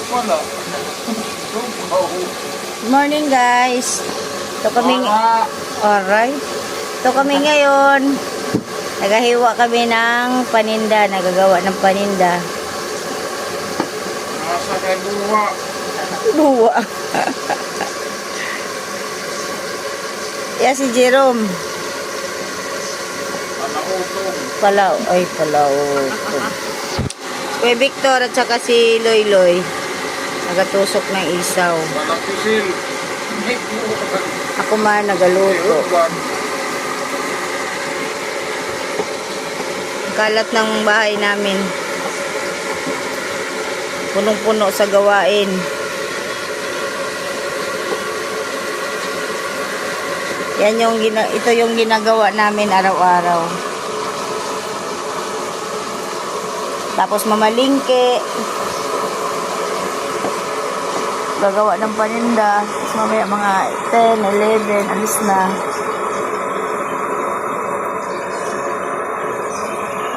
pala. Morning guys. Ito kami. Alright. Ito kami ngayon. Nagahiwa kami ng paninda. Nagagawa ng paninda. Nasa kay buwa. Buwa. Yan si Jerome. Palautong. Palautong. Kuya Victor at saka si Loy Loy. Nagatusok ng isaw. Palapisil. Ako man nagaluto. Kalat ng bahay namin. Punong-puno sa gawain. Yan yung ito yung ginagawa namin araw-araw. Tapos mamalingke. Gagawa ng paninda. Tapos mamaya mga 10, 11, alis na.